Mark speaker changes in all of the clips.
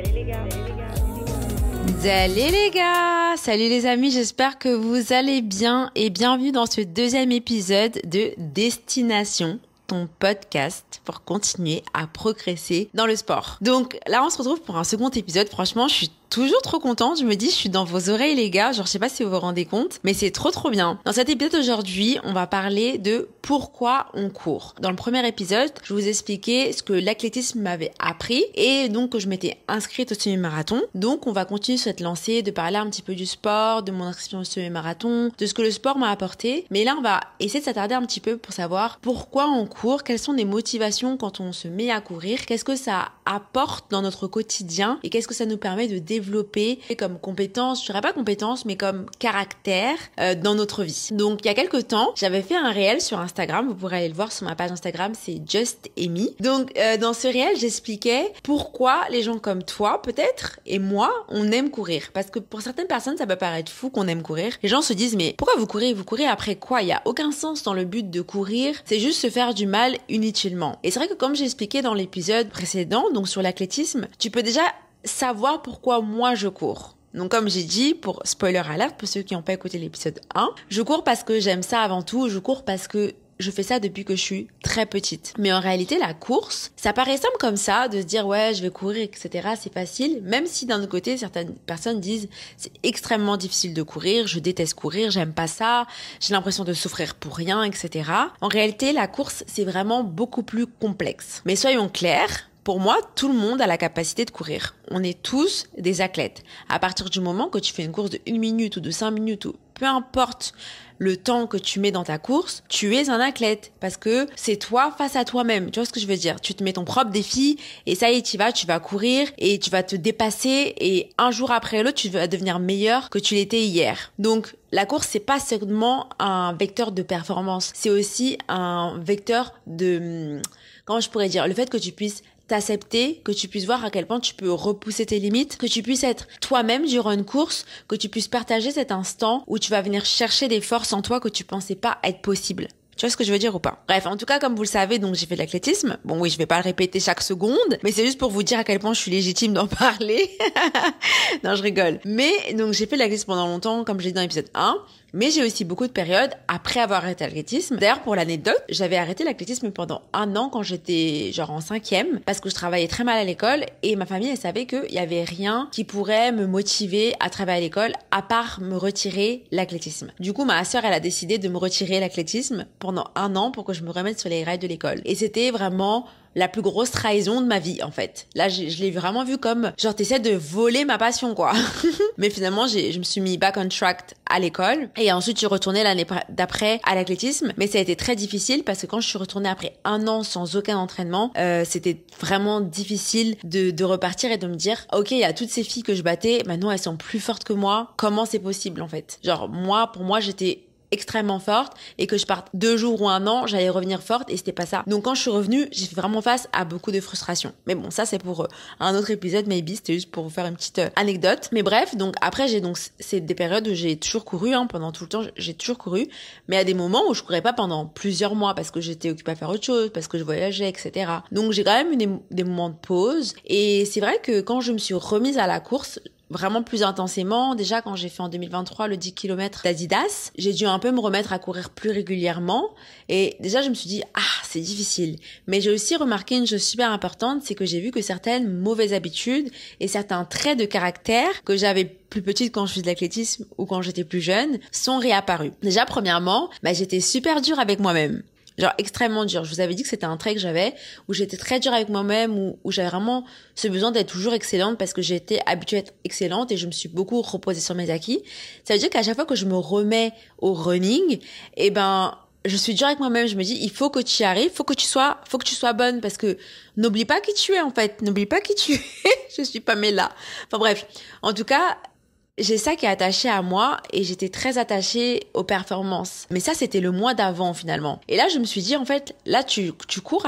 Speaker 1: Salut les gars, salut les amis, j'espère que vous allez bien et bienvenue dans ce deuxième épisode de Destination, ton podcast pour continuer à progresser dans le sport. Donc là, on se retrouve pour un second épisode. Franchement, je suis toujours trop contente. Je me dis, je suis dans vos oreilles, les gars. Genre, je sais pas si vous vous rendez compte, mais c'est trop bien. Dans cet épisode d'aujourd'hui, on va parler de pourquoi on court. Dans le premier épisode, je vous expliquais ce que l'athlétisme m'avait appris et donc que je m'étais inscrite au semi-marathon. Donc, on va continuer cette lancée de parler un petit peu du sport, de mon inscription au semi-marathon, de ce que le sport m'a apporté. Mais là, on va essayer de s'attarder un petit peu pour savoir pourquoi on court, quelles sont les motivations quand on se met à courir, qu'est-ce que ça apporte dans notre quotidien et qu'est-ce que ça nous permet de développer comme compétence, je dirais pas compétence, mais comme caractère dans notre vie. Donc il y a quelques temps, j'avais fait un réel sur Instagram, vous pourrez aller le voir sur ma page Instagram, c'est Just Amy. Donc dans ce réel, j'expliquais pourquoi les gens comme toi, peut-être, et moi, on aime courir. Parce que pour certaines personnes, ça peut paraître fou qu'on aime courir. Les gens se disent, mais pourquoi vous courez? Vous courez après quoi? Il y a aucun sens dans le but de courir, c'est juste se faire du mal inutilement. Et c'est vrai que comme j'ai expliqué dans l'épisode précédent, donc sur l'athlétisme, tu peux déjà savoir pourquoi moi je cours. Donc comme j'ai dit, pour spoiler alert, pour ceux qui n'ont pas écouté l'épisode 1, je cours parce que j'aime ça avant tout, je cours parce que je fais ça depuis que je suis très petite. Mais en réalité, la course, ça paraît simple comme ça, de se dire ouais, je vais courir, etc. C'est facile, même si d'un autre côté, certaines personnes disent c'est extrêmement difficile de courir, je déteste courir, j'aime pas ça, j'ai l'impression de souffrir pour rien, etc. En réalité, la course, c'est vraiment beaucoup plus complexe. Mais soyons clairs, pour moi, tout le monde a la capacité de courir. On est tous des athlètes. À partir du moment que tu fais une course de 1 minute ou de 5 minutes ou peu importe le temps que tu mets dans ta course, tu es un athlète parce que c'est toi face à toi-même. Tu vois ce que je veux dire? Tu te mets ton propre défi et ça y est, tu vas courir et tu vas te dépasser et un jour après l'autre, tu vas devenir meilleur que tu l'étais hier. Donc, la course, c'est pas seulement un vecteur de performance, c'est aussi un vecteur de, comment je pourrais dire, le fait que tu puisses t'accepter, que tu puisses voir à quel point tu peux repousser tes limites, que tu puisses être toi-même durant une course, que tu puisses partager cet instant où tu vas venir chercher des forces en toi que tu pensais pas être possible. Tu vois ce que je veux dire ou pas? Bref, en tout cas, comme vous le savez, donc j'ai fait de l'athlétisme. Bon oui, je vais pas le répéter chaque seconde, mais c'est juste pour vous dire à quel point je suis légitime d'en parler. Non, je rigole. Mais donc j'ai fait de l'athlétisme pendant longtemps, comme je l'ai dit dans l'épisode 1. Mais j'ai aussi beaucoup de périodes après avoir arrêté l'athlétisme. D'ailleurs, pour l'anecdote, j'avais arrêté l'athlétisme pendant 1 an quand j'étais genre en 5e parce que je travaillais très mal à l'école et ma famille, elle savait qu'il y avait rien qui pourrait me motiver à travailler à l'école à part me retirer l'athlétisme. Du coup, ma sœur, elle a décidé de me retirer l'athlétisme pendant 1 an pour que je me remette sur les rails de l'école. Et c'était vraiment la plus grosse trahison de ma vie, en fait. Là, je l'ai vraiment vu comme, genre, t'essaies de voler ma passion, quoi. Mais finalement, je me suis mis back on track à l'école. Et ensuite, je suis retournée l'année d'après à l'athlétisme. Mais ça a été très difficile parce que quand je suis retournée après 1 an sans aucun entraînement, c'était vraiment difficile de repartir et de me dire, ok, il y a toutes ces filles que je battais, maintenant elles sont plus fortes que moi. Comment c'est possible, en fait? Genre, pour moi, j'étais extrêmement forte et que je parte 2 jours ou 1 an, j'allais revenir forte et c'était pas ça. Donc quand je suis revenue, j'ai fait vraiment face à beaucoup de frustration. Mais bon, ça c'est pour un autre épisode, maybe, c'était juste pour vous faire une petite anecdote. Mais bref, donc après c'est des périodes où j'ai toujours couru, pendant tout le temps, j'ai toujours couru, mais à des moments où je courais pas pendant plusieurs mois parce que j'étais occupée à faire autre chose, parce que je voyageais, etc. Donc j'ai quand même eu des moments de pause et c'est vrai que quand je me suis remise à la course, vraiment plus intensément. Déjà, quand j'ai fait en 2023 le 10 km d'Adidas, j'ai dû un peu me remettre à courir plus régulièrement. Et déjà, je me suis dit, c'est difficile. Mais j'ai aussi remarqué une chose super importante, c'est que j'ai vu que certaines mauvaises habitudes et certains traits de caractère que j'avais plus petite quand je faisais de l'athlétisme ou quand j'étais plus jeune sont réapparus. Déjà, premièrement, j'étais super dure avec moi-même. Genre extrêmement dur. Je vous avais dit que c'était un trait que j'avais où j'étais très dure avec moi-même, où j'avais vraiment ce besoin d'être toujours excellente parce que j'étais habituée à être excellente et je me suis beaucoup reposée sur mes acquis. Ça veut dire qu'à chaque fois que je me remets au running, je suis dure avec moi-même. Je me dis, il faut que tu y arrives, faut que tu sois bonne parce que n'oublie pas qui tu es en fait. N'oublie pas qui tu es. Je suis Pamela. Enfin bref. En tout cas, j'ai ça qui est attaché à moi et j'étais très attachée aux performances. Mais ça, c'était le mois d'avant finalement. Et là, je me suis dit, en fait, là, tu cours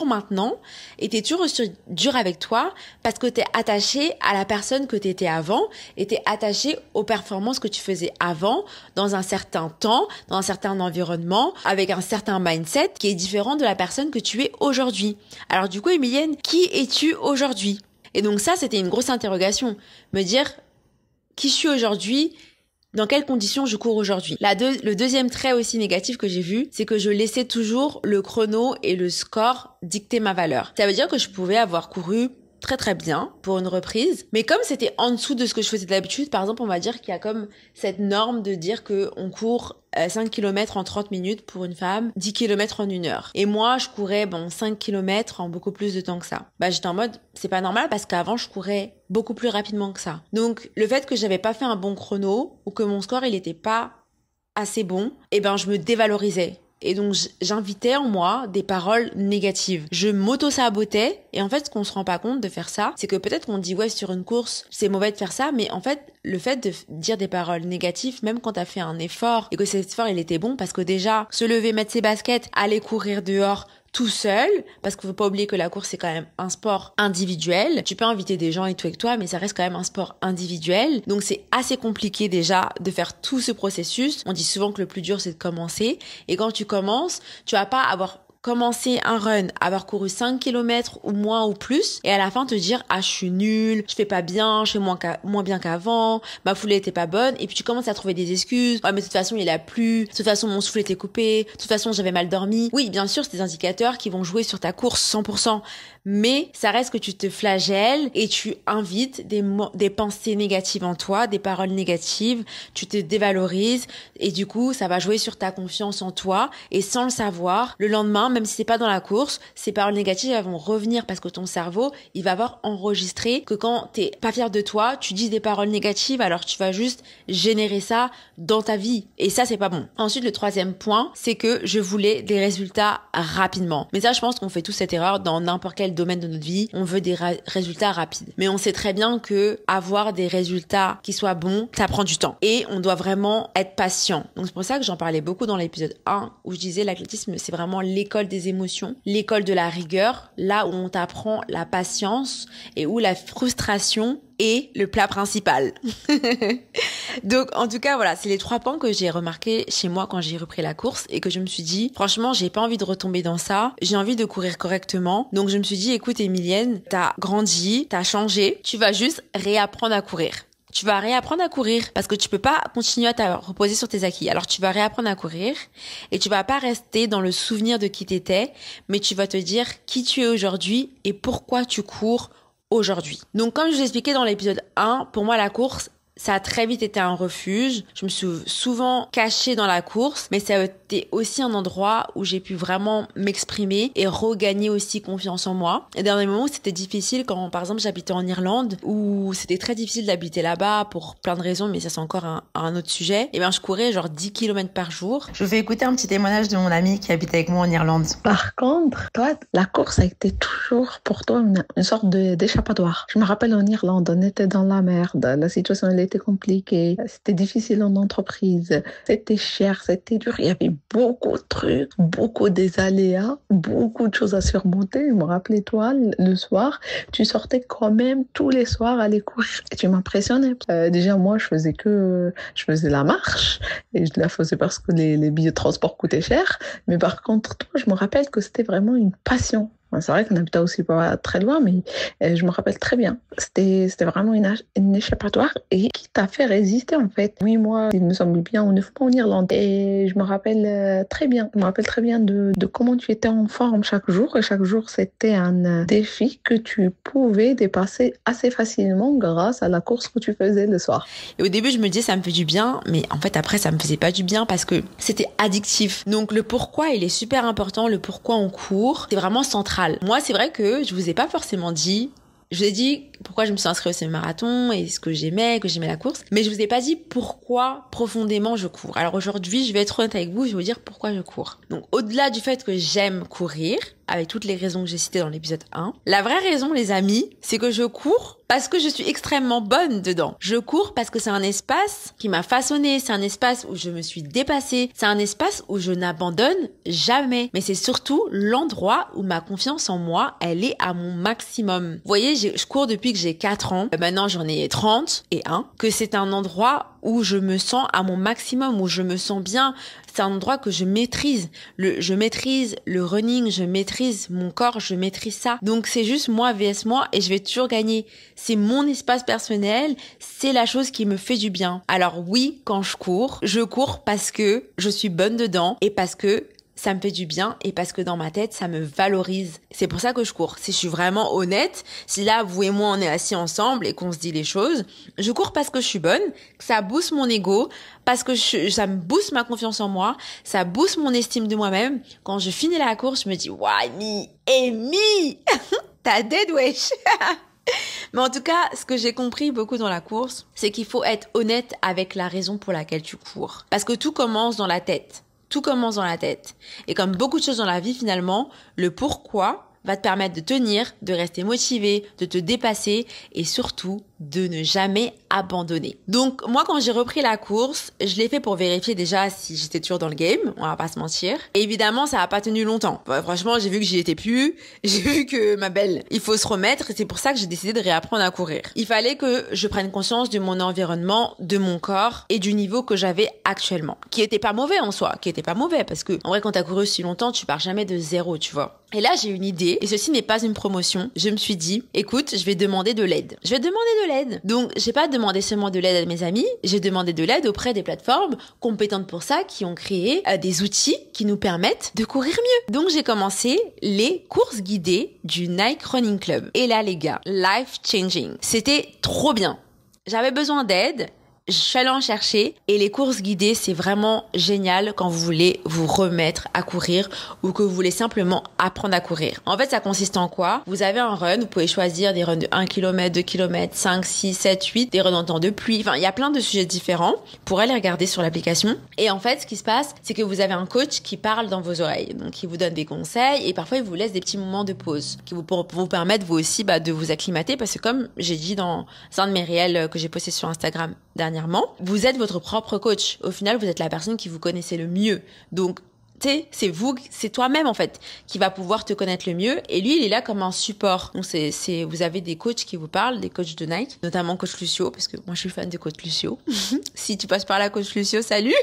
Speaker 1: maintenant et t'es toujours dur avec toi parce que t'es attaché à la personne que t'étais avant et t'es attaché aux performances que tu faisais avant dans un certain temps, dans un certain environnement, avec un certain mindset qui est différent de la personne que tu es aujourd'hui. Alors du coup, Emilienne, qui es-tu aujourd'hui ? Et donc ça, c'était une grosse interrogation. Me dire qui je suis aujourd'hui, dans quelles conditions je cours aujourd'hui. Le deuxième trait aussi négatif que j'ai vu, c'est que je laissais toujours le chrono et le score dicter ma valeur. Ça veut dire que je pouvais avoir couru très très bien pour une reprise, mais comme c'était en dessous de ce que je faisais d'habitude, par exemple, on va dire qu'il y a comme cette norme de dire que on court 5 km en 30 minutes pour une femme, 10 km en 1 heure. Et moi, je courais 5 km en beaucoup plus de temps que ça. J'étais en mode, c'est pas normal parce qu'avant, je courais beaucoup plus rapidement que ça. Donc, le fait que j'avais pas fait un bon chrono ou que mon score, il était pas assez bon, je me dévalorisais. Et donc, j'invitais en moi des paroles négatives. Je m'auto-sabotais. Et en fait, ce qu'on se rend pas compte de faire ça, c'est que peut-être qu'on dit, ouais, sur une course, c'est mauvais de faire ça. Mais en fait, le fait de dire des paroles négatives, même quand t'as fait un effort et que cet effort, il était bon, parce que déjà, se lever, mettre ses baskets, aller courir dehors, tout seul, parce qu'il faut pas oublier que la course c'est quand même un sport individuel. Tu peux inviter des gens et tout avec toi, mais ça reste quand même un sport individuel. Donc c'est assez compliqué déjà de faire tout ce processus. On dit souvent que le plus dur c'est de commencer. Et quand tu commences, tu vas pas avoir commencé un run, avoir couru 5 km ou moins ou plus, et à la fin te dire, je suis nulle, je fais pas bien, je fais moins bien qu'avant, ma foulée était pas bonne, et puis tu commences à trouver des excuses. Ouais, mais de toute façon, il a plu, de toute façon, mon souffle était coupé, de toute façon, j'avais mal dormi. Oui, bien sûr, c'est des indicateurs qui vont jouer sur ta course 100%, mais ça reste que tu te flagelles et tu invites des pensées négatives en toi, des paroles négatives, tu te dévalorises, et du coup, ça va jouer sur ta confiance en toi, et sans le savoir, le lendemain, même si c'est pas dans la course, ces paroles négatives elles vont revenir parce que ton cerveau, il va avoir enregistré que quand t'es pas fier de toi, tu dis des paroles négatives, alors tu vas juste générer ça dans ta vie. Et ça, c'est pas bon. Ensuite, le troisième point, c'est que je voulais des résultats rapidement. Mais ça, je pense qu'on fait tous cette erreur dans n'importe quel domaine de notre vie. On veut des résultats rapides. Mais on sait très bien que avoir des résultats qui soient bons, ça prend du temps. Et on doit vraiment être patient. Donc c'est pour ça que j'en parlais beaucoup dans l'épisode 1 où je disais l'athlétisme, c'est vraiment l'école des émotions, l'école de la rigueur, là où on t'apprend la patience et où la frustration est le plat principal. Donc en tout cas voilà, c'est les 3 points que j'ai remarqués chez moi quand j'ai repris la course et que je me suis dit franchement j'ai pas envie de retomber dans ça, j'ai envie de courir correctement. Donc je me suis dit écoute Emilienne, t'as grandi, t'as changé, tu vas juste réapprendre à courir. Tu vas réapprendre à courir parce que tu peux pas continuer à te reposer sur tes acquis. Alors tu vas réapprendre à courir et tu vas pas rester dans le souvenir de qui t'étais, mais tu vas te dire qui tu es aujourd'hui et pourquoi tu cours aujourd'hui. Donc comme je vous expliquais dans l'épisode 1, pour moi la course, ça a très vite été un refuge. Je me suis souvent cachée dans la course, mais ça a été aussi un endroit où j'ai pu vraiment m'exprimer et regagner aussi confiance en moi. Et dans des moments où c'était difficile, quand par exemple j'habitais en Irlande, où c'était très difficile d'habiter là-bas pour plein de raisons, mais ça c'est encore un autre sujet, et je courais genre 10 km par jour. Je vous fais écouter un petit témoignage de mon ami qui habite avec moi en Irlande.
Speaker 2: Par contre, toi, la course a été toujours pour toi une sorte d'échappatoire. Je me rappelle en Irlande, on était dans la merde, la situation elle était compliquée, c'était difficile en entreprise, c'était cher, c'était dur, il y avait beaucoup de trucs, beaucoup des aléas, beaucoup de choses à surmonter. Je me rappelais, toi, le soir, tu sortais quand même tous les soirs aller courir et tu m'impressionnais. Déjà, moi, je faisais la marche et je la faisais parce que les billets de transport coûtaient cher. Mais par contre, toi, je me rappelle que c'était vraiment une passion. C'est vrai qu'on habitait aussi pas très loin, mais je me rappelle très bien. C'était vraiment une échappatoire et qui t'a fait résister en fait. 8 mois, il me semble bien, on ne fait pas en Irlande. Et je me rappelle très bien. Je me rappelle très bien de comment tu étais en forme chaque jour. Et chaque jour, c'était un défi que tu pouvais dépasser assez facilement grâce à la course que tu faisais le soir.
Speaker 1: Et au début, je me disais ça me fait du bien, mais en fait après, ça me faisait pas du bien parce que c'était addictif. Donc le pourquoi, il est super important. Le pourquoi on court, c'est vraiment central. Moi, c'est vrai que je vous ai pas forcément dit. Je vous ai dit pourquoi je me suis inscrite au semi-marathon et ce que j'aimais la course. Mais je vous ai pas dit pourquoi profondément je cours. Alors aujourd'hui, je vais être honnête avec vous, je vais vous dire pourquoi je cours. Donc au-delà du fait que j'aime courir, avec toutes les raisons que j'ai citées dans l'épisode 1, la vraie raison, les amis, c'est que je cours parce que je suis extrêmement bonne dedans. Je cours parce que c'est un espace qui m'a façonnée, c'est un espace où je me suis dépassée, c'est un espace où je n'abandonne jamais. Mais c'est surtout l'endroit où ma confiance en moi, elle est à mon maximum. Vous voyez, je cours depuis que j'ai 4 ans. Maintenant, j'en ai 31. Que c'est un endroit où je me sens à mon maximum, où je me sens bien. C'est un endroit que je maîtrise. Je maîtrise le running, je maîtrise mon corps, je maîtrise ça. Donc c'est juste moi vs moi et je vais toujours gagner. C'est mon espace personnel, c'est la chose qui me fait du bien. Alors oui, quand je cours parce que je suis bonne dedans et parce que ça me fait du bien et parce que dans ma tête, ça me valorise. C'est pour ça que je cours. Si je suis vraiment honnête, si là, vous et moi, on est assis ensemble et qu'on se dit les choses, je cours parce que je suis bonne, que ça booste mon ego, parce que ça me booste ma confiance en moi, ça booste mon estime de moi-même. Quand je finis la course, je me dis, waouh, Amy, t'as dead wesh. Mais en tout cas, ce que j'ai compris beaucoup dans la course, c'est qu'il faut être honnête avec la raison pour laquelle tu cours. Parce que tout commence dans la tête. Tout commence dans la tête. Et comme beaucoup de choses dans la vie, finalement, le pourquoi va te permettre de tenir, de rester motivé, de te dépasser et surtout de ne jamais abandonner. Donc moi, quand j'ai repris la course, je l'ai fait pour vérifier déjà si j'étais toujours dans le game, on va pas se mentir. Et évidemment, ça a pas tenu longtemps. Franchement, j'ai vu que j'y étais plus, j'ai vu que ma belle, il faut se remettre et c'est pour ça que j'ai décidé de réapprendre à courir. Il fallait que je prenne conscience de mon environnement, de mon corps et du niveau que j'avais actuellement, qui était pas mauvais en soi, qui était pas mauvais parce que en vrai, quand t'as couru si longtemps, tu pars jamais de zéro, tu vois. Et là, j'ai une idée, et ceci n'est pas une promotion. Je me suis dit, écoute, je vais demander de l'aide. Je vais demander de l'aide. Donc, j'ai pas demandé seulement de l'aide à mes amis, j'ai demandé de l'aide auprès des plateformes compétentes pour ça, qui ont créé des outils qui nous permettent de courir mieux. Donc, j'ai commencé les courses guidées du Nike Running Club. Et là, les gars, life changing. C'était trop bien. J'avais besoin d'aide. Je suis allée en chercher et les courses guidées, c'est vraiment génial quand vous voulez vous remettre à courir ou que vous voulez simplement apprendre à courir. En fait, ça consiste en quoi? Vous avez un run, vous pouvez choisir des runs de 1 km, 2 km, 5, 6, 7, 8, des runs en temps de pluie. Enfin, il y a plein de sujets différents. Vous pourrez les regarder sur l'application. Et en fait, ce qui se passe, c'est que vous avez un coach qui parle dans vos oreilles. Donc, il vous donne des conseils et parfois, il vous laisse des petits moments de pause qui vous permettent vous aussi de vous acclimater parce que comme j'ai dit dans un de mes réels que j'ai posté sur Instagram dernièrement, vous êtes votre propre coach. Au final, vous êtes la personne qui vous connaissez le mieux. Donc, c'est toi-même en fait qui va pouvoir te connaître le mieux et lui il est là comme un support. Donc vous avez des coachs qui vous parlent, des coachs de Nike, notamment coach Lucio parce que moi je suis fan de coach Lucio. Si tu passes par là coach Lucio, salut.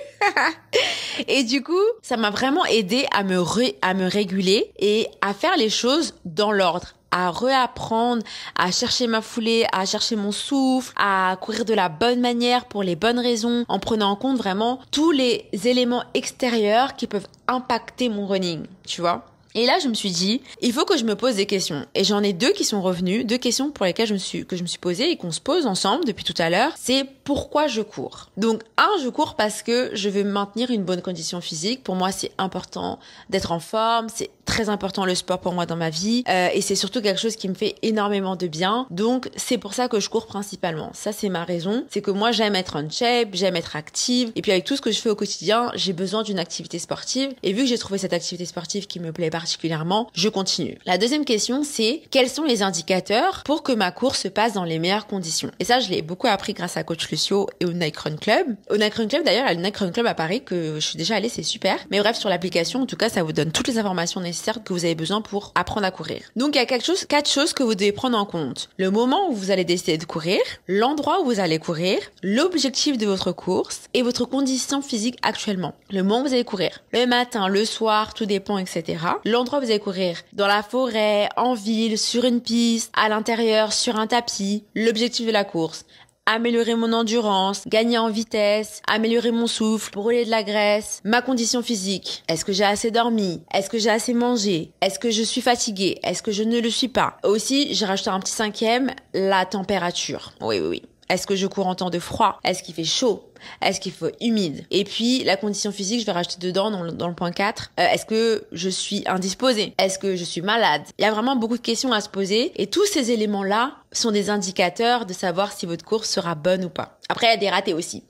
Speaker 1: Et du coup, ça m'a vraiment aidé à me réguler et à faire les choses dans l'ordre, à réapprendre, à chercher ma foulée, à chercher mon souffle, à courir de la bonne manière pour les bonnes raisons, en prenant en compte vraiment tous les éléments extérieurs qui peuvent impacter mon running, tu vois. Et là, je me suis dit, il faut que je me pose des questions. Et j'en ai deux qui sont revenues, deux questions pour lesquelles que je me suis posée et qu'on se pose ensemble depuis tout à l'heure. C'est pourquoi je cours. Donc, je cours parce que je veux maintenir une bonne condition physique. Pour moi, c'est important d'être en forme. C'est très important le sport pour moi dans ma vie. Et c'est surtout quelque chose qui me fait énormément de bien. Donc, c'est pour ça que je cours principalement. Ça, c'est ma raison. C'est que moi, j'aime être en shape, j'aime être active. Et puis, avec tout ce que je fais au quotidien, j'ai besoin d'une activité sportive. Et vu que j'ai trouvé cette activité sportive qui me plaît particulièrement, je continue. La deuxième question, c'est quels sont les indicateurs pour que ma course se passe dans les meilleures conditions? Et ça, je l'ai beaucoup appris grâce à Coach Lucio et au Nike Run Club. Au Nike Run Club, d'ailleurs, il y a le Nike Run Club à Paris que je suis déjà allée, c'est super. Mais bref, sur l'application, en tout cas, ça vous donne toutes les informations nécessaires que vous avez besoin pour apprendre à courir. Donc, il y a quatre choses que vous devez prendre en compte. Le moment où vous allez décider de courir, l'endroit où vous allez courir, l'objectif de votre course et votre condition physique actuellement. Le moment où vous allez courir. Le matin, le soir, tout dépend, etc. L'endroit où vous allez courir, dans la forêt, en ville, sur une piste, à l'intérieur, sur un tapis, l'objectif de la course. Améliorer mon endurance, gagner en vitesse, améliorer mon souffle, brûler de la graisse, ma condition physique. Est-ce que j'ai assez dormi? Est-ce que j'ai assez mangé? Est-ce que je suis fatiguée? Est-ce que je ne le suis pas? Aussi, j'ai rajouté un petit cinquième, la température. Oui. Est-ce que je cours en temps de froid? Est-ce qu'il fait chaud? Est-ce qu'il faut humide? Et puis, la condition physique, je vais rajouter dedans, dans le point 4. Est-ce que je suis indisposée? Est-ce que je suis malade? Il y a vraiment beaucoup de questions à se poser. Et tous ces éléments-là sont des indicateurs de savoir si votre course sera bonne ou pas. Après, il y a des ratés aussi.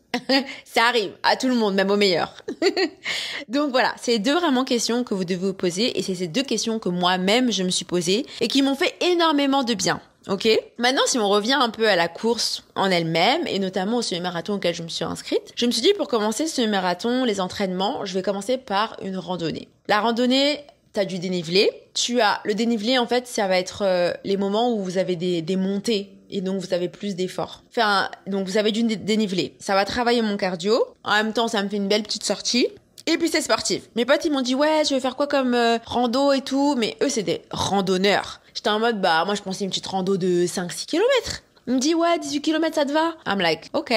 Speaker 1: Ça arrive à tout le monde, même aux meilleurs. Donc voilà, c'est deux vraiment questions que vous devez vous poser. Et c'est ces deux questions que moi-même, je me suis posée et qui m'ont fait énormément de bien. Ok. Maintenant, si on revient un peu à la course en elle-même et notamment au semi-marathon auquel je me suis inscrite, je me suis dit pour commencer ce semi-marathon, les entraînements, je vais commencer par une randonnée. La randonnée, t'as du dénivelé. Le dénivelé, en fait, ça va être les moments où vous avez des montées. et donc vous avez plus d'efforts. Enfin, donc vous avez du dénivelé. Ça va travailler mon cardio. En même temps, ça me fait une belle petite sortie. Et puis c'est sportif. Mes potes, ils m'ont dit, ouais, je vais faire quoi comme rando et tout. Mais eux, c'est des randonneurs. J'étais en mode, moi, je pensais une petite rando de 5-6 kilomètres. Il me dit, ouais, 18 kilomètres, ça te va? I'm like, ok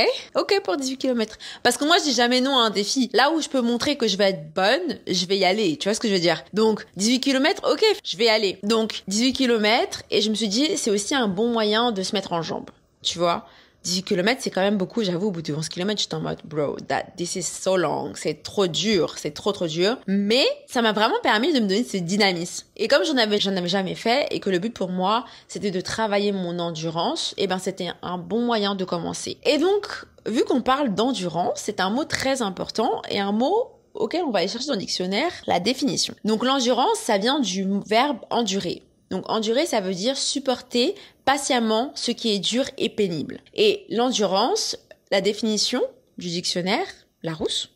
Speaker 1: pour 18 kilomètres. Parce que moi, je dis jamais non à un défi. Là où je peux montrer que je vais être bonne, je vais y aller. Tu vois ce que je veux dire? Donc, 18 kilomètres, ok, je vais y aller. Donc, 18 kilomètres, et je me suis dit, c'est aussi un bon moyen de se mettre en jambes. Tu vois? 18 kilomètres, c'est quand même beaucoup. J'avoue, au bout de 11 kilomètres, j'étais en mode, bro, this is so long. C'est trop dur. C'est trop dur. Mais ça m'a vraiment permis de me donner ce dynamisme. Et comme j'en avais jamais fait et que le but pour moi, c'était de travailler mon endurance, et ben, c'était un bon moyen de commencer. Et donc, vu qu'on parle d'endurance, c'est un mot très important et un mot auquel on va aller chercher dans le dictionnaire la définition. Donc, l'endurance, ça vient du verbe endurer. Donc, endurer, ça veut dire supporter patiemment ce qui est dur et pénible. Et l'endurance, la définition du dictionnaire, Larousse,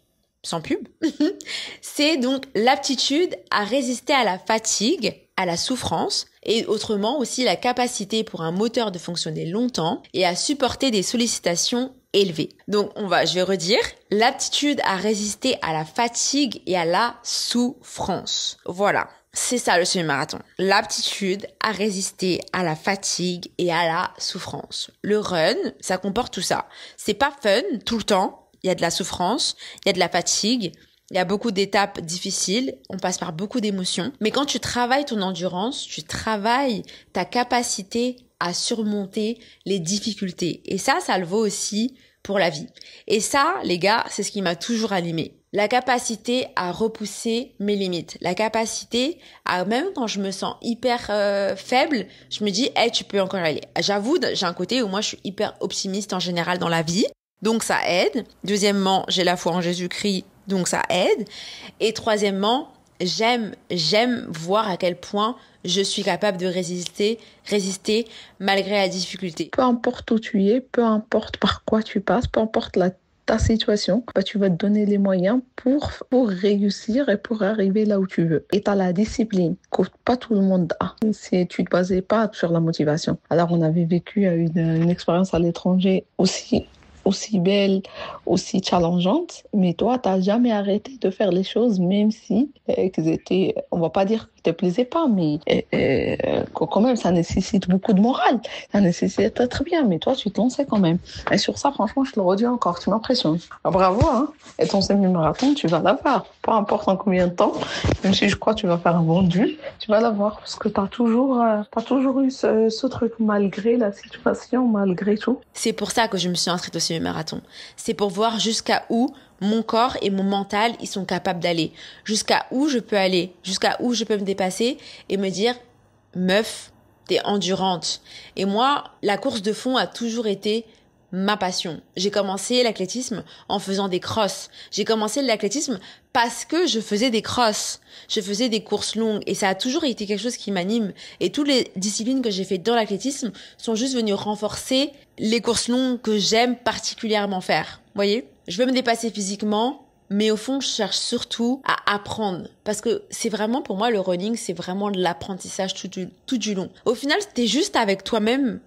Speaker 1: sans pub, c'est donc l'aptitude à résister à la fatigue, à la souffrance, et autrement aussi la capacité pour un moteur de fonctionner longtemps et à supporter des sollicitations élevées. Donc, je vais redire, l'aptitude à résister à la fatigue et à la souffrance. Voilà. C'est ça le semi-marathon. L'aptitude à résister à la fatigue et à la souffrance. Le run, ça comporte tout ça. C'est pas fun tout le temps. Il y a de la souffrance, il y a de la fatigue, il y a beaucoup d'étapes difficiles, on passe par beaucoup d'émotions. Mais quand tu travailles ton endurance, tu travailles ta capacité à surmonter les difficultés. Et ça le vaut aussi pour la vie. Et ça, les gars, c'est ce qui m'a toujours animée. La capacité à repousser mes limites. La capacité à, même quand je me sens hyper faible, je me dis, hey, tu peux encore y aller. J'avoue, j'ai un côté où moi, je suis hyper optimiste en général dans la vie. Donc, ça aide. Deuxièmement, j'ai la foi en Jésus-Christ. Donc, ça aide. Et troisièmement, j'aime voir à quel point je suis capable de résister malgré la difficulté.
Speaker 2: Peu importe où tu es, peu importe par quoi tu passes, peu importe ta situation, tu vas te donner les moyens pour réussir et pour arriver là où tu veux. Et tu as la discipline que pas tout le monde a. Si tu ne te basais pas sur la motivation. Alors, on avait vécu une expérience à l'étranger aussi belle, aussi challengeante, mais toi, tu n'as jamais arrêté de faire les choses, même si qu'ils étaient, on va pas dire qu'ils te plaisaient pas, mais quand même, ça nécessite beaucoup de morale, ça nécessite d'être bien, mais toi, tu te lançais quand même. Et sur ça, franchement, je te le redis encore, tu m'impressionnes. Ah, bravo, hein. Et ton semi-marathon, tu vas l'avoir, peu importe en combien de temps, même si je crois que tu vas faire un bon dû, tu vas l'avoir, parce que tu as toujours eu ce truc, malgré la situation, malgré tout.
Speaker 1: C'est pour ça que je me suis inscrite au semi-marathon. C'est pour voir jusqu'à où mon corps et mon mental, ils sont capables d'aller. Jusqu'à où je peux aller. Jusqu'à où je peux me dépasser et me dire, meuf, t'es endurante. Et moi, la course de fond a toujours été ma passion. J'ai commencé l'athlétisme en faisant des crosses. J'ai commencé l'athlétisme parce que je faisais des crosses. Je faisais des courses longues et ça a toujours été quelque chose qui m'anime. Et toutes les disciplines que j'ai faites dans l'athlétisme sont juste venues renforcer les courses longues que j'aime particulièrement faire. Vous voyez ? Je veux me dépasser physiquement, mais au fond, je cherche surtout à apprendre. Parce que c'est vraiment, pour moi, le running, c'est vraiment de l'apprentissage tout du long. Au final, t'es juste avec toi-même.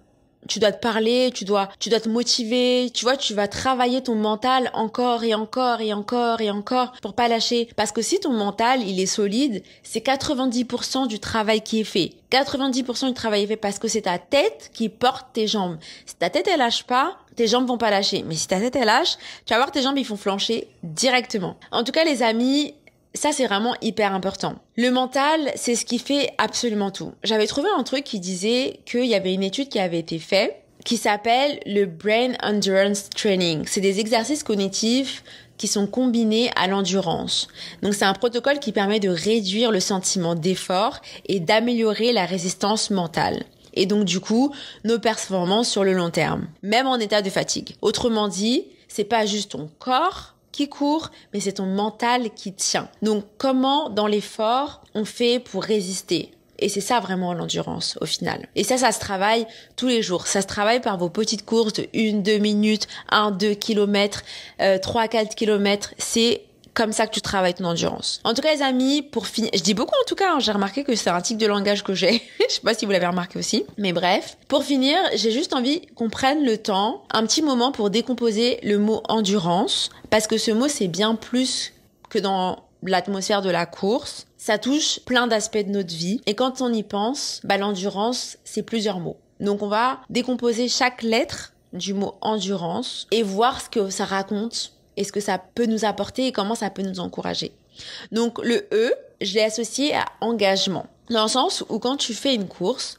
Speaker 1: Tu dois te parler, tu dois te motiver, tu vois, tu vas travailler ton mental encore et encore et encore et encore pour pas lâcher. Parce que si ton mental, il est solide, c'est 90% du travail qui est fait. 90% du travail est fait parce que c'est ta tête qui porte tes jambes. Si ta tête, elle lâche pas, tes jambes vont pas lâcher. Mais si ta tête, elle lâche, tu vas voir tes jambes, ils font flancher directement. En tout cas, les amis, ça, c'est vraiment hyper important. Le mental, c'est ce qui fait absolument tout. J'avais trouvé un truc qui disait qu'il y avait une étude qui avait été faite qui s'appelle le Brain Endurance Training. C'est des exercices cognitifs qui sont combinés à l'endurance. Donc, c'est un protocole qui permet de réduire le sentiment d'effort et d'améliorer la résistance mentale. Et donc, du coup, nos performances sur le long terme, même en état de fatigue. Autrement dit, c'est pas juste ton corps qui court, mais c'est ton mental qui tient. Donc, comment, dans l'effort, on fait pour résister ? Et c'est ça vraiment l'endurance, au final. Et ça se travaille tous les jours. Ça se travaille par vos petites courses de 1-2 minutes, 1-2 kilomètres, 3-4 kilomètres. C'est comme ça que tu travailles ton endurance. En tout cas, les amis, pour finir, je dis beaucoup en tout cas, j'ai remarqué que c'est un tic de langage que j'ai. Je sais pas si vous l'avez remarqué aussi. Mais bref, pour finir, j'ai juste envie qu'on prenne le temps, un petit moment pour décomposer le mot endurance, parce que ce mot, c'est bien plus que dans l'atmosphère de la course. Ça touche plein d'aspects de notre vie. Et quand on y pense, l'endurance, c'est plusieurs mots. Donc on va décomposer chaque lettre du mot endurance et voir ce que ça raconte et ce que ça peut nous apporter et comment ça peut nous encourager. Donc le E, je l'ai associé à engagement. Dans le sens où quand tu fais une course,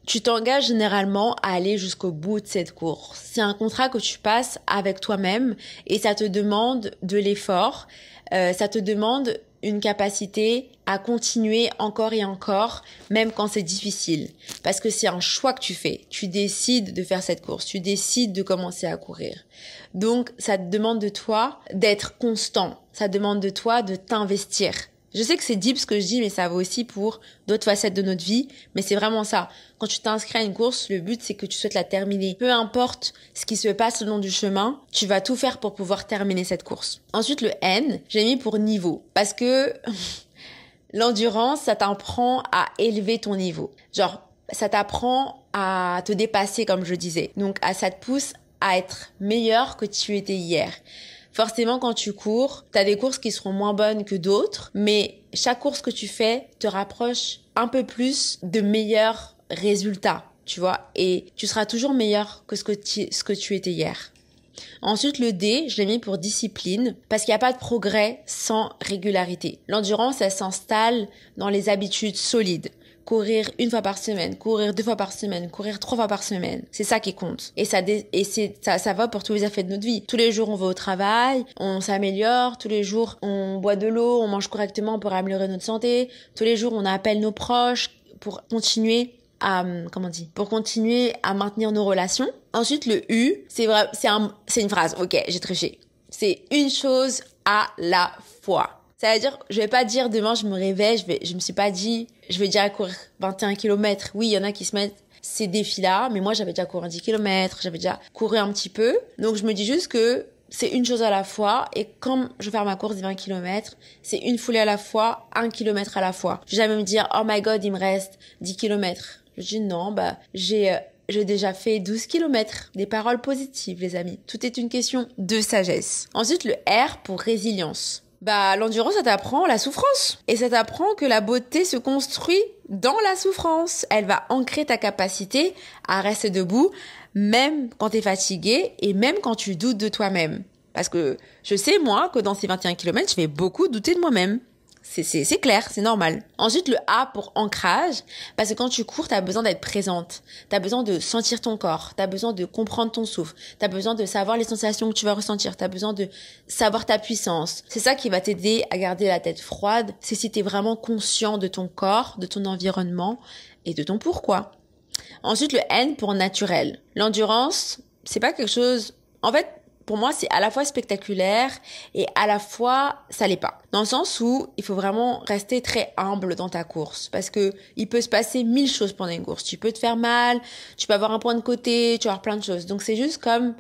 Speaker 1: tu t'engages généralement à aller jusqu'au bout de cette course. C'est un contrat que tu passes avec toi-même et ça te demande de l'effort, ça te demande une capacité à continuer encore et encore, même quand c'est difficile. Parce que c'est un choix que tu fais. Tu décides de faire cette course. Tu décides de commencer à courir. Donc, ça te demande de toi d'être constant. Ça demande de toi de t'investir. Je sais que c'est deep ce que je dis, mais ça vaut aussi pour d'autres facettes de notre vie. Mais c'est vraiment ça. Quand tu t'inscris à une course, le but, c'est que tu souhaites la terminer. Peu importe ce qui se passe le long du chemin, tu vas tout faire pour pouvoir terminer cette course. Ensuite, le N, j'ai mis pour niveau. Parce que l'endurance, ça t'apprend à élever ton niveau. Genre, ça t'apprend à te dépasser, comme je disais. Donc, ça te pousse à être meilleur que tu étais hier. Forcément, quand tu cours, t'as des courses qui seront moins bonnes que d'autres, mais chaque course que tu fais te rapproche un peu plus de meilleurs résultats, tu vois, et tu seras toujours meilleur que ce que tu étais hier. Ensuite, le D, je l'ai mis pour discipline, parce qu'il n'y a pas de progrès sans régularité. L'endurance, elle s'installe dans les habitudes solides. Courir 1 fois par semaine, courir 2 fois par semaine, courir 3 fois par semaine. C'est ça qui compte. Et ça va pour tous les aspects de notre vie. Tous les jours, on va au travail, on s'améliore. Tous les jours, on boit de l'eau, on mange correctement pour améliorer notre santé. Tous les jours, on appelle nos proches pour continuer à maintenir nos relations. Ensuite, le U, c'est une phrase. Ok, j'ai triché. C'est une chose à la fois. Ça veut dire, je vais pas dire demain je me réveille, je me suis pas dit, je vais déjà courir 21 km. Oui, il y en a qui se mettent ces défis-là, mais moi j'avais déjà couru 10 km, j'avais déjà couru un petit peu. Donc je me dis juste que c'est une chose à la fois et quand je vais faire ma course de 20 km, c'est une foulée à la fois, 1 kilomètre à la fois. Je vais jamais me dire, oh my god, il me reste 10 km. Je dis non, j'ai déjà fait 12 km. Des paroles positives, les amis. Tout est une question de sagesse. Ensuite, le R pour résilience. L'endurance, ça t'apprend la souffrance. Et ça t'apprend que la beauté se construit dans la souffrance. Elle va ancrer ta capacité à rester debout, même quand t'es fatigué et même quand tu doutes de toi-même. Parce que je sais, moi, que dans ces 21 km, je vais beaucoup douter de moi-même. C'est clair, c'est normal. Ensuite, le A pour ancrage, parce que quand tu cours, t'as besoin d'être présente. T'as besoin de sentir ton corps. T'as besoin de comprendre ton souffle. T'as besoin de savoir les sensations que tu vas ressentir. T'as besoin de savoir ta puissance. C'est ça qui va t'aider à garder la tête froide. C'est si t'es vraiment conscient de ton corps, de ton environnement et de ton pourquoi. Ensuite, le N pour naturel. L'endurance, c'est pas quelque chose... En fait, pour moi, c'est à la fois spectaculaire et à la fois, ça l'est pas. Dans le sens où il faut vraiment rester très humble dans ta course parce que il peut se passer 1000 choses pendant une course. Tu peux te faire mal, tu peux avoir un point de côté, tu vas avoir plein de choses. Donc c'est juste comme,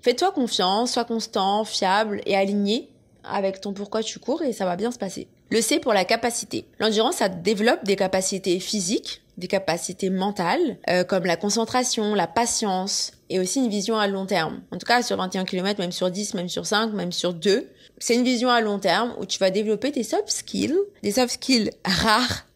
Speaker 1: fais-toi confiance, sois constant, fiable et aligné avec ton pourquoi tu cours et ça va bien se passer. Le C pour la capacité. L'endurance, ça développe des capacités physiques, des capacités mentales, comme la concentration, la patience et aussi une vision à long terme. En tout cas, sur 21 km, même sur 10, même sur 5, même sur 2. C'est une vision à long terme où tu vas développer tes soft skills, des soft skills rares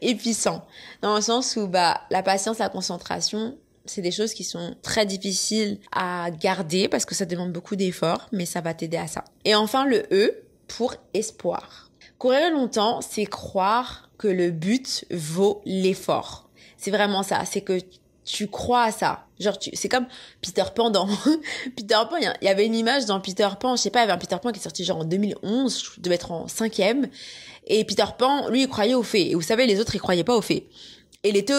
Speaker 1: et puissants. Dans le sens où, la patience, la concentration, c'est des choses qui sont très difficiles à garder parce que ça demande beaucoup d'efforts, mais ça va t'aider à ça. Et enfin, le E pour espoir. Courir longtemps, c'est croire que le but vaut l'effort. C'est vraiment ça, c'est que tu crois à ça. Genre, c'est comme Peter Pan dans... Peter Pan, il y avait une image dans Peter Pan, je sais pas, il y avait un Peter Pan qui est sorti genre en 2011, je devais être en 5e. Et Peter Pan, lui, il croyait aux fées. Et vous savez, les autres, ils croyaient pas aux fées. Et il était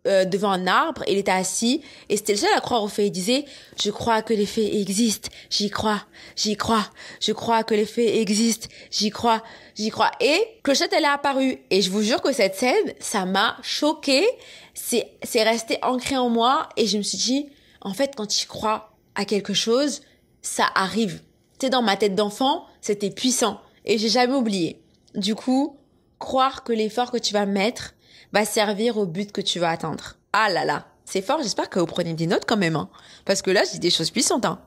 Speaker 1: devant un arbre, il était assis, et c'était le seul à croire aux fées. Il disait, je crois que les fées existent, j'y crois, je crois que les fées existent, j'y crois. Et Clochette, elle est apparue. Et je vous jure que cette scène, ça m'a choquée. C'est resté ancré en moi, et je me suis dit, en fait, quand tu crois à quelque chose, ça arrive. Tu sais, dans ma tête d'enfant, c'était puissant. et j'ai jamais oublié. Du coup, croire que l'effort que tu vas mettre va servir au but que tu vas atteindre. Ah là là, c'est fort, j'espère que vous prenez des notes quand même, hein, parce que là, je dis des choses puissantes, hein.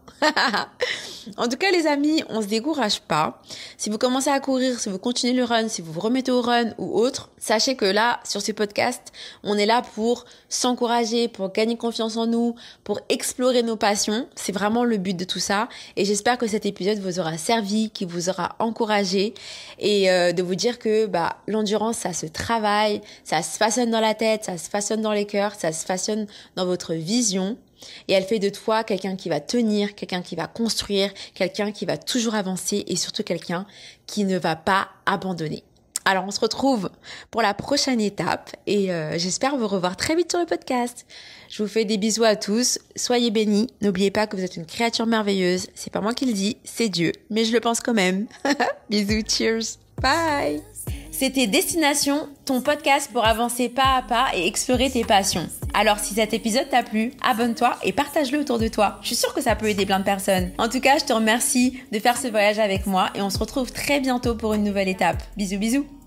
Speaker 1: En tout cas, les amis, on se décourage pas. Si vous commencez à courir, si vous continuez le run, si vous vous remettez au run ou autre, sachez que là, sur ce podcast, on est là pour s'encourager, pour gagner confiance en nous, pour explorer nos passions. C'est vraiment le but de tout ça. Et j'espère que cet épisode vous aura servi, qu'il vous aura encouragé et de vous dire que l'endurance, ça se travaille, ça se façonne dans la tête, ça se façonne dans les cœurs, ça se façonne dans votre vision. Et elle fait de toi quelqu'un qui va tenir, quelqu'un qui va construire, quelqu'un qui va toujours avancer et surtout quelqu'un qui ne va pas abandonner. Alors on se retrouve pour la prochaine étape et j'espère vous revoir très vite sur le podcast. Je vous fais des bisous à tous, soyez bénis, n'oubliez pas que vous êtes une créature merveilleuse, c'est pas moi qui le dis, c'est Dieu, mais je le pense quand même. Bisous, cheers, bye. C'était Destination, ton podcast pour avancer pas à pas et explorer tes passions. Alors si cet épisode t'a plu, abonne-toi et partage-le autour de toi. Je suis sûre que ça peut aider plein de personnes. En tout cas, je te remercie de faire ce voyage avec moi et on se retrouve très bientôt pour une nouvelle étape. Bisous bisous.